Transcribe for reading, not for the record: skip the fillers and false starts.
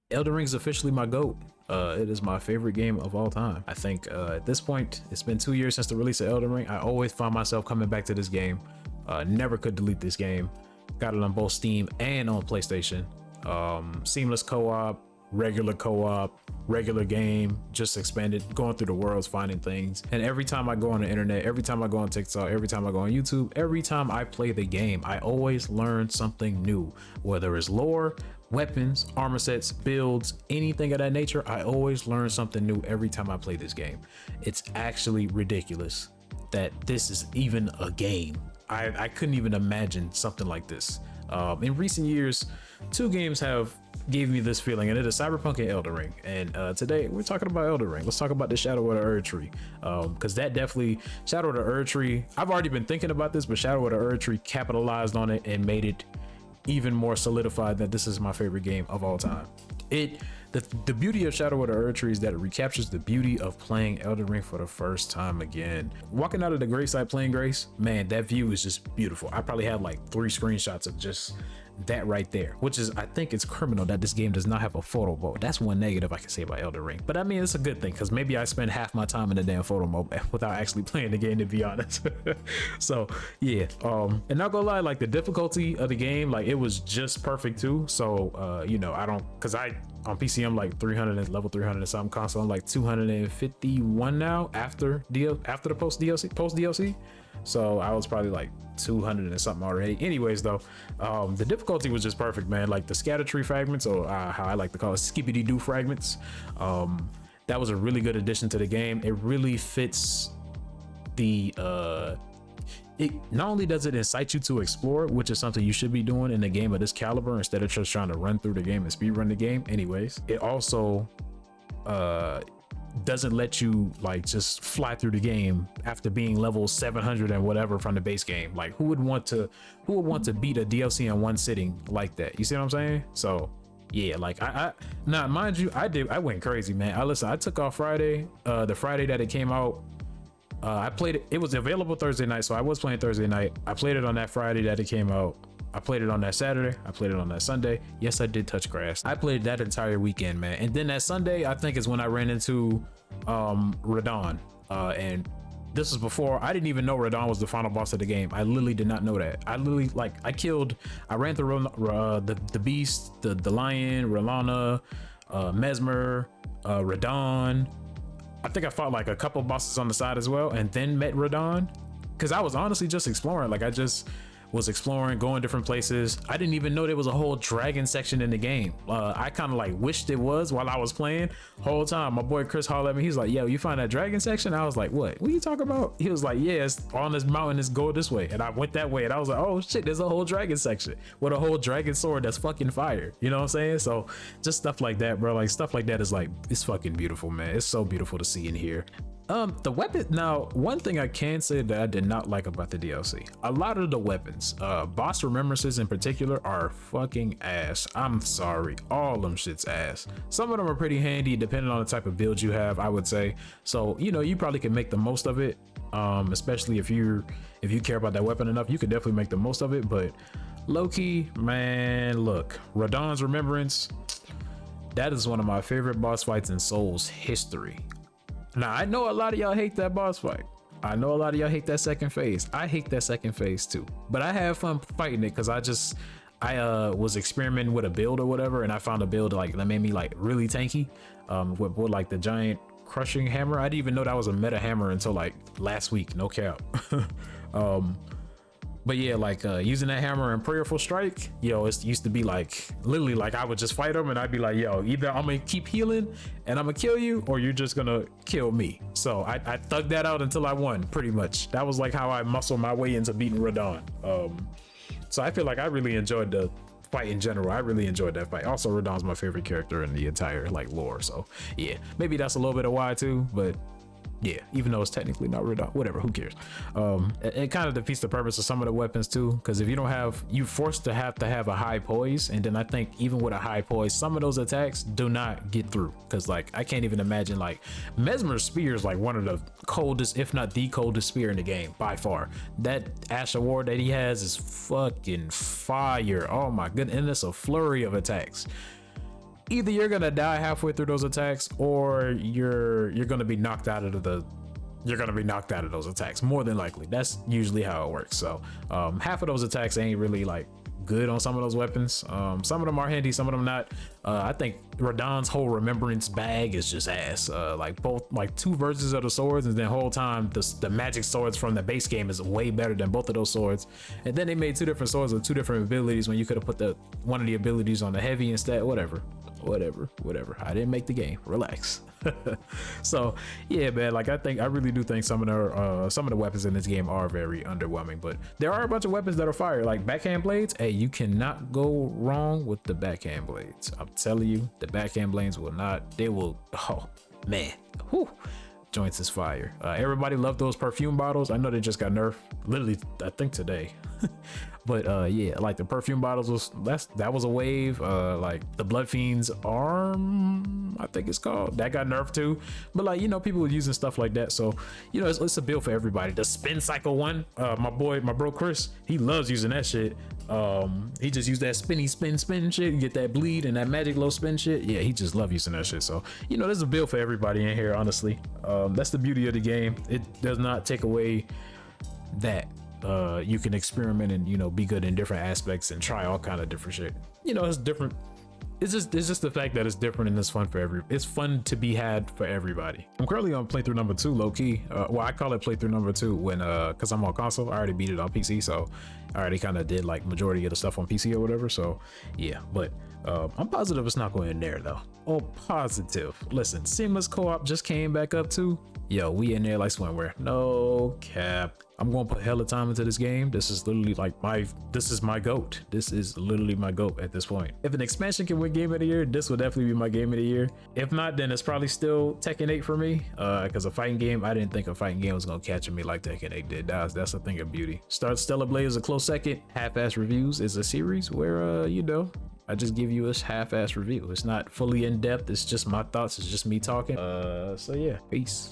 Elden Ring is officially my GOAT. It is my favorite game of all time. I think at this point, it's been 2 years since the release of Elden Ring. I always find myself coming back to this game. Never could delete this game. Got it on both Steam and on PlayStation. Seamless co-op, regular game, just expanded, going through the worlds, finding things. And every time I go on the internet, every time I go on TikTok, every time I go on YouTube, every time I play the game, I always learn something new, whether it's lore, weapons, armor sets, builds, anything of that nature. I always learn something new every time I play this game. It's actually ridiculous that this is even a game. I couldn't even imagine something like this. In recent years, two games have gave me this feeling, and it is Cyberpunk and Elden Ring. And today we're talking about Elden Ring. Let's talk about the Shadow of the Erdtree, because that definitely, Shadow of the Erdtree, I've already been thinking about this, but Shadow of the Erdtree capitalized on it and made it even more solidified that this is my favorite game of all time. The beauty of Shadow of the Erdtree is that it recaptures the beauty of playing Elden Ring for the first time again. Walking out of the gravesite playing Grace, man, that view is just beautiful. I probably have like 3 screenshots of just that right there, which is, I think it's criminal that this game does not have a photo mode. That's one negative I can say about Elden Ring, but I mean, it's a good thing because maybe I spend half my time in the damn photo mode without actually playing the game, to be honest. So yeah, and not gonna lie, like the difficulty of the game, like it was just perfect too. So you know, I don't, because on PC I'm like 300, level 300 and something. Console I'm like 251 now after the post DLC. So I was probably like 200 and something already. Anyways, though, the difficulty was just perfect, man. Like the scatter tree fragments, or how I like to call it, skippity doo fragments. That was a really good addition to the game. It really fits the it not only does it incite you to explore, which is something you should be doing in a game of this caliber instead of just trying to run through the game and speed run the game. Anyways, it also doesn't let you like just fly through the game after being level 700 and whatever from the base game. Like who would want to beat a DLC in one sitting like that? You see what I'm saying? So yeah, like I now mind you, I went crazy, man. I took off Friday, the Friday that it came out. I played it was available Thursday night, so I was playing Thursday night. I played it on that Friday that it came out. I played it on that Saturday. I played it on that Sunday. Yes, I did touch grass. I played that entire weekend, man. And then that Sunday, I think is when I ran into Radon. And this was before, I didn't even know Radon was the final boss of the game. I literally did not know that. I literally, like, I ran through the beast, the lion, Ralana, Mesmer, Radon. I think I fought like a couple bosses on the side as well, and then met Radon, because I was honestly just exploring. Like I just was exploring, going different places. I didn't even know there was a whole dragon section in the game. I kind of like wished it was while I was playing. Whole time my boy Chris hollered at me, he's like, yo, you find that dragon section? I was like, what are you talking about? He was like, yeah, it's on this mountain, it's go this way. And I went that way, and I was like, oh shit, there's a whole dragon section with a whole dragon sword that's fucking fire. You know what I'm saying? So just stuff like that, bro. Like stuff like that is like, it's fucking beautiful, man. It's so beautiful to see and hear. The weapon, now one thing I can say that I did not like about the DLC, a lot of the weapons, boss remembrances in particular, are fucking ass. I'm sorry, all them shit's ass. Some of them are pretty handy depending on the type of build you have, I would say. So you know, you probably can make the most of it, especially if you care about that weapon enough. You could definitely make the most of it. But low-key, man, look, Radon's Remembrance, that is one of my favorite boss fights in Souls history. Now, I know a lot of y'all hate that boss fight. I know a lot of y'all hate that second phase. I hate that second phase too, but I have fun fighting it because I was experimenting with a build or whatever, and I found a build like that made me like really tanky, with like the giant crushing hammer. I didn't even know that was a meta hammer until like last week, no cap. But yeah, like using that hammer and prayerful strike, yo, it used to be like literally like I would just fight them and I'd be like, yo, either I'm gonna keep healing and I'm gonna kill you, or you're just gonna kill me. So I thugged that out until I won, pretty much. That was like how I muscled my way into beating Radon. So I feel like I really enjoyed the fight in general. I really enjoyed that fight. Also, Radon's my favorite character in the entire like lore. So yeah, maybe that's a little bit of why too, but yeah, even though it's technically not Radon, whatever, who cares? It kind of defeats the purpose of some of the weapons too, because if you don't have, you're forced to have a high poise, and then I think even with a high poise, some of those attacks do not get through, because like I can't even imagine, like Mesmer's spear is like one of the coldest, if not the coldest spear in the game by far. That Ash Award that he has is fucking fire. Oh my goodness, and it's a flurry of attacks. either you're gonna die halfway through those attacks, or you're gonna be knocked out of those attacks, more than likely. That's usually how it works. So half of those attacks ain't really like good on some of those weapons. Some of them are handy, some of them not. I think Radahn's whole remembrance bag is just ass. Like both, like 2 versions of the swords, and then whole time the magic swords from the base game is way better than both of those swords. And then they made 2 different swords with 2 different abilities when you could have put one of the abilities on the heavy instead. Whatever. I didn't make the game. Relax. So yeah, man, like I really do think some of the weapons in this game are very underwhelming, but there are a bunch of weapons that are fire, like backhand blades. Hey, you cannot go wrong with the backhand blades. I'm telling you, the backhand blades will, oh man, whew, joints is fire. Everybody loved those perfume bottles. I know they just got nerfed literally, I think today. But yeah, like the perfume bottles that was a wave. Like the Blood Fiend's arm, I think it's called, that got nerfed too. But like, you know, people were using stuff like that, so you know, it's a build for everybody. The spin cycle one, my bro Chris, he loves using that shit. He just used that spin shit and get that bleed and that magic low spin shit. Yeah, he just love using that shit. So you know, there's a build for everybody in here, honestly. That's the beauty of the game. It does not take away that you can experiment and, you know, be good in different aspects and try all kind of different shit. You know, it's different. It's just the fact that it's different and it's fun to be had for everybody. I'm currently on playthrough number 2, low key. Well, I call it playthrough number 2 when because I'm on console. I already beat it on PC, so I already kind of did like majority of the stuff on PC or whatever. So yeah, but I'm positive it's not going in there though. Oh, positive. Listen, seamless co-op just came back up too. Yo, we in there like swimwear. No cap. I'm gonna put hella time into this game. This is literally like this is my GOAT. This is literally my GOAT at this point. If an expansion can win game of the year, this would definitely be my game of the year. If not, then it's probably still Tekken 8 for me. Because a fighting game, I didn't think a fighting game was gonna catch me like Tekken 8 did. That's a thing of beauty. Stellar Blade is a close second. Half-ass Reviews is a series where you know, I just give you a half-ass review. It's not fully in depth. It's just my thoughts. It's just me talking. So yeah, peace.